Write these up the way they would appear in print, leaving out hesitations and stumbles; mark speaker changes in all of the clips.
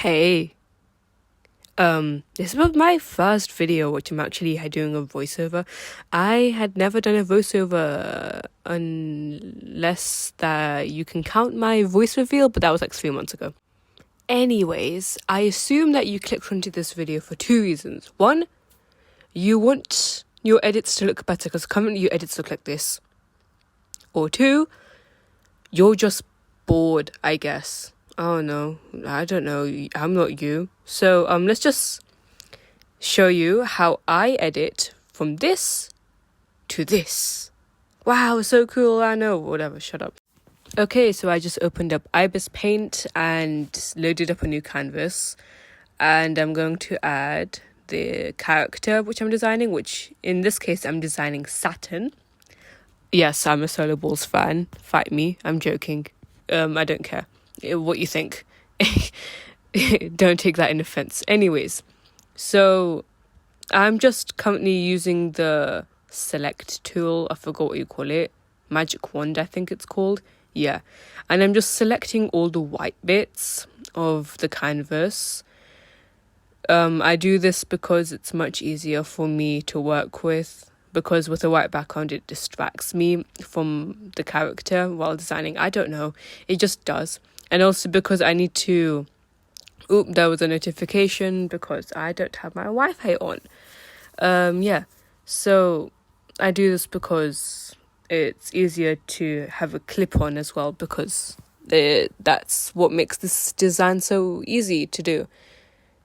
Speaker 1: Hey, this was my first video which I'm actually doing a voiceover. I had never done a voiceover unless that you can count my voice reveal, but that was like 3 months ago. Anyways, I assume that you clicked onto this video for two reasons. One, you want your edits to look better because currently your edits look like this. Or two, you're just bored, I guess. Oh no, I don't know. I'm not you. So let's just show you how I edit from this to this. Wow, so cool. I know. Whatever, shut up. Okay, so I just opened up ibisPaint and loaded up a new canvas. And I'm going to add the character which I'm designing, which in this case I'm designing Saturn. Yes, I'm a Solar Balls fan. Fight me. I'm joking. I don't care what you think. Don't take that in offense. Anyways, so I'm just currently using the select tool. I forgot what you call it. Magic wand, I think it's called. Yeah. And I'm just selecting all the white bits of the canvas. I do this because it's much easier for me to work with, because with a white background it distracts me from the character while designing. I don't know, it just does. And also because I need to... Oop, there was a notification because I don't have my Wi-Fi on. Yeah, so I do this because it's easier to have a clip on as well, because that's what makes this design so easy to do.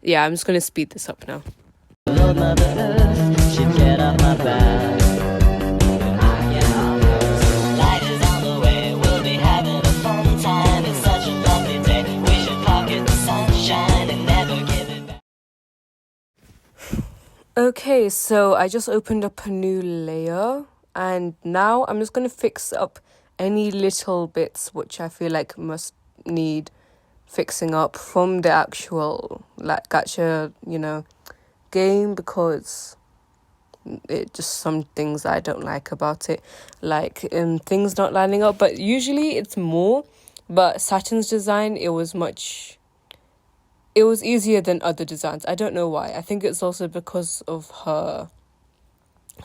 Speaker 1: Yeah, I'm just going to speed this up now. Lord, Mother Earth, she'd get off my back. Light is on the way, we'll be having a fun time. It's such a lovely day, we should pocket the sunshine and never give it back. Okay, so I just opened up a new layer, and now I'm just going to fix up any little bits which I feel like must need fixing up from the actual like gacha, game, because it just some things I don't like about it, like things not lining up. But usually it's more, but Saturn's design, it was easier than other designs. I don't know why. I think it's also because of her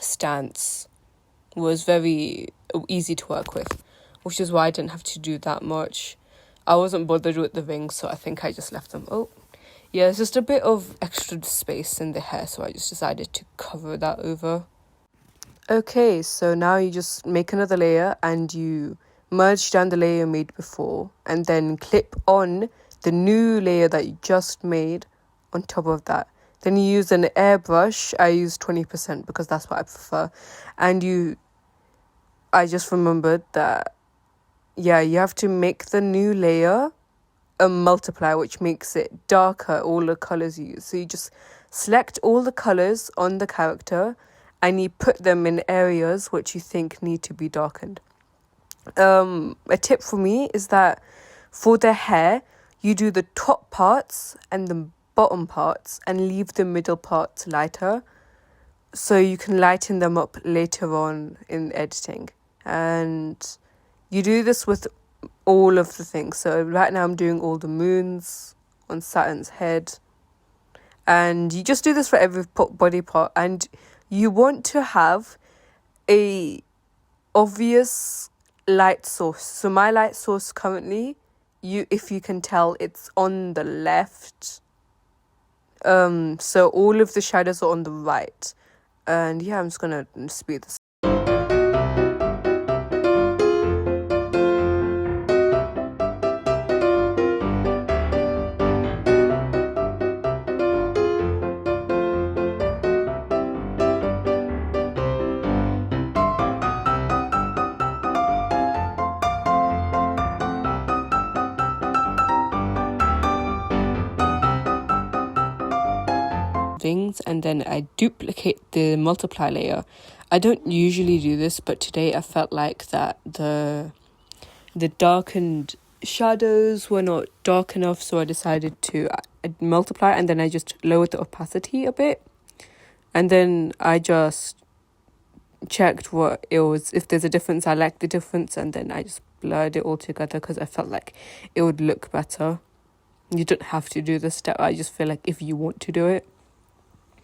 Speaker 1: stance was very easy to work with, which is why I didn't have to do that much. I wasn't bothered with the rings, so I think I just left them. Oh, yeah, it's just a bit of extra space in the hair, so I just decided to cover that over. Okay, so now you just make another layer and you merge down the layer you made before, and then clip on the new layer that you just made on top of that. Then you use an airbrush. I use 20% because that's what I prefer. And I just remembered that, yeah, you have to make the new layer a multiplier, which makes it darker, all the colours you use. So you just select all the colours on the character and you put them in areas which you think need to be darkened. A tip for me is that for the hair, you do the top parts and the bottom parts and leave the middle parts lighter, so you can lighten them up later on in editing. And you do this with all of the things. So right now I'm doing all the moons on Saturn's head. And you just do this for every body part. And you want to have a obvious light source. So my light source currently, if you can tell, it's on the left. So all of the shadows are on the right. And yeah, I'm just going to speed this. And then I duplicate the multiply layer. I don't usually do this, but today I felt like that the darkened shadows were not dark enough, so I decided to multiply, and then I just lowered the opacity a bit, and then I just checked what it was. If there's a difference, I like the difference, and then I just blurred it all together because I felt like it would look better. You don't have to do this step. I just feel like if you want to do it.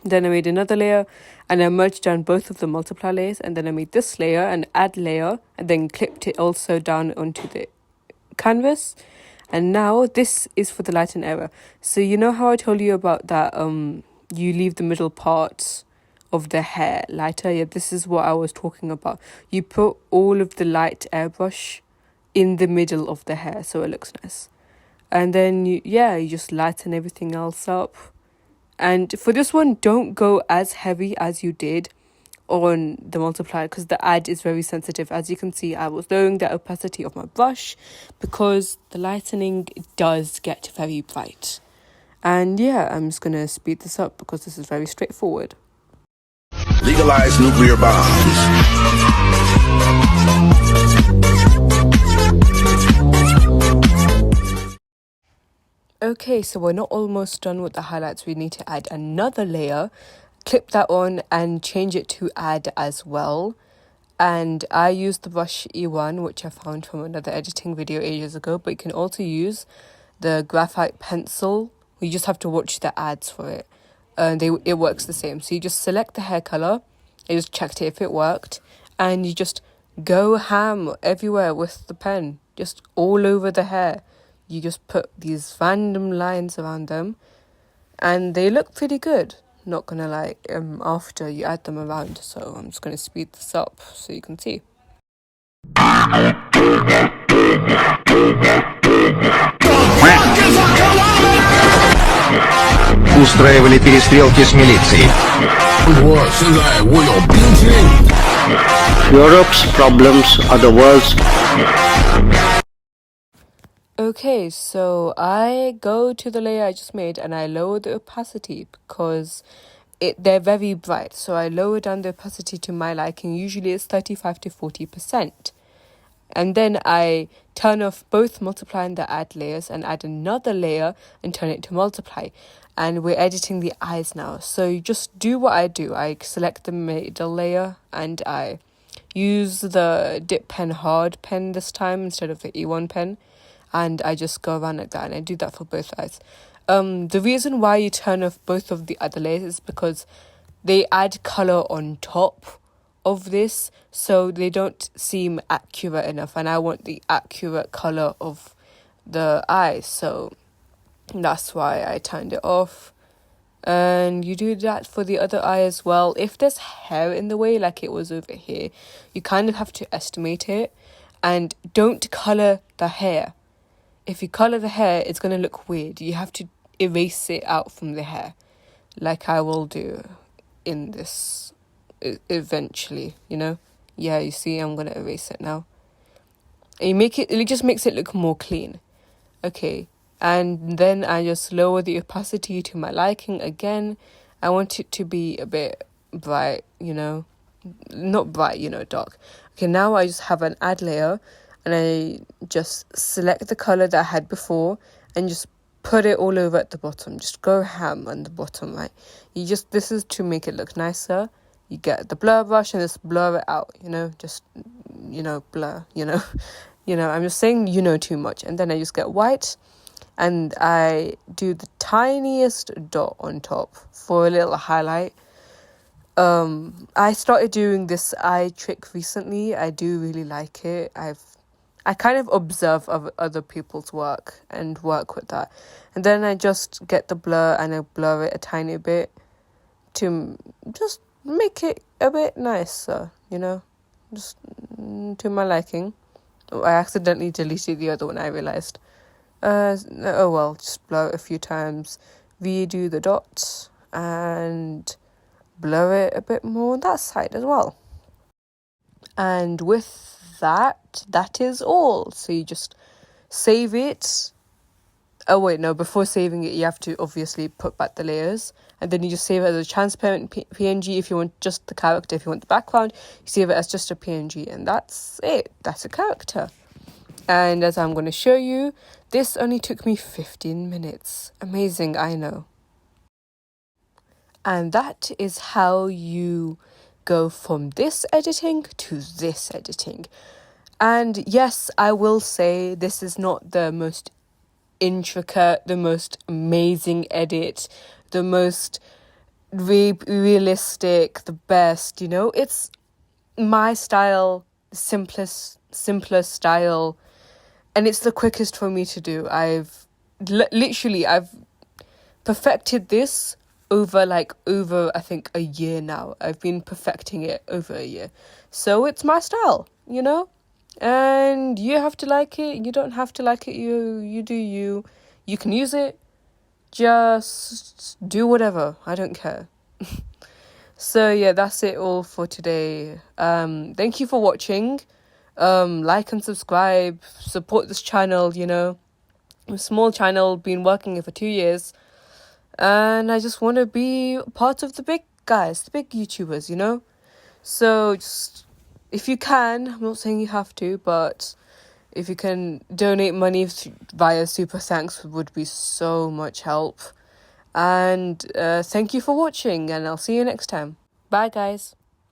Speaker 1: Then I made another layer and I merged down both of the multiply layers, and then I made this layer and add layer and then clipped it also down onto the canvas. And now this is for the lighten area. So you know how I told you about that you leave the middle parts of the hair lighter? Yeah, this is what I was talking about. You put all of the light airbrush in the middle of the hair so it looks nice. And then you just lighten everything else up. And for this one, don't go as heavy as you did on the multiplier because the add is very sensitive. As you can see, I was lowering the opacity of my brush because the lightening does get very bright. And yeah, I'm just going to speed this up because this is very straightforward.
Speaker 2: Legalize nuclear bombs.
Speaker 1: Okay, so we're not almost done with the highlights. We need to add another layer, clip that on and change it to add as well. And I used the brush E1, which I found from another editing video ages ago, but you can also use the graphite pencil. You just have to watch the ads for it. It works the same. So you just select the hair color, I just checked it if it worked, and you just go ham everywhere with the pen, just all over the hair. You just put these random lines around them and they look pretty good. Not gonna lie, after you add them around. So I'm just gonna speed this up so you can see.
Speaker 3: Устраивали перестрелки с милицией. Europe's problems are the world's.
Speaker 1: Okay, so I go to the layer I just made and I lower the opacity because they're very bright. So I lower down the opacity to my liking. Usually it's 35 to 40%. And then I turn off both multiply and the add layers and add another layer and turn it to multiply. And we're editing the eyes now. So you just do what I do. I select the middle layer and I use the dip pen hard pen this time instead of the E1 pen. And I just go around like that, and I do that for both eyes. The reason why you turn off both of the other layers is because they add colour on top of this, so they don't seem accurate enough, and I want the accurate colour of the eyes, so that's why I turned it off. And you do that for the other eye as well. If there's hair in the way, like it was over here, you kind of have to estimate it, and don't colour the hair. If you colour the hair, it's going to look weird. You have to erase it out from the hair, like I will do in this eventually, you know? Yeah, you see, I'm going to erase it now. And it just makes it look more clean. Okay, and then I just lower the opacity to my liking again. I want it to be a bit bright, you know? Not bright, dark. Okay, now I just have an add layer. And I just select the colour that I had before and just put it all over at the bottom. Just go ham on the bottom, right? This is to make it look nicer. You get the blur brush and just blur it out, just, blur, I'm just saying, too much. And then I just get white and I do the tiniest dot on top for a little highlight. I started doing this eye trick recently. I do really like it. I kind of observe other people's work and work with that. And then I just get the blur and I blur it a tiny bit to just make it a bit nicer, just to my liking. I accidentally deleted the other one, I realised. Oh well, just blur it a few times, redo the dots and blur it a bit more on that side as well. And with that is all. So you just save it. Oh wait, no, before saving it you have to obviously put back the layers, and then you just save it as a transparent PNG if you want just the character. If you want the background, you save it as just a PNG, and that's it. That's a character. And as I'm going to show you, this only took me 15 minutes. Amazing, I know. And that is how you go from this editing to this editing. And yes, I will say this is not the most intricate, the most amazing edit, the most realistic, the best, you know? It's my style, simpler style, and it's the quickest for me to do. I've perfected this over I think a year now. I've been perfecting it over a year. So it's my style, you know? And you have to like it. You don't have to like it. You do you. You can use it. Just do whatever. I don't care. So yeah, that's it all for today. Thank you for watching. Like and subscribe. Support this channel, you know. A small channel, been working here for 2 years. And I just want to be part of the big guys, the big YouTubers, you know? So just, if you can, I'm not saying you have to, but if you can donate money via Super Thanks would be so much help. And thank you for watching, and I'll see you next time. Bye, guys.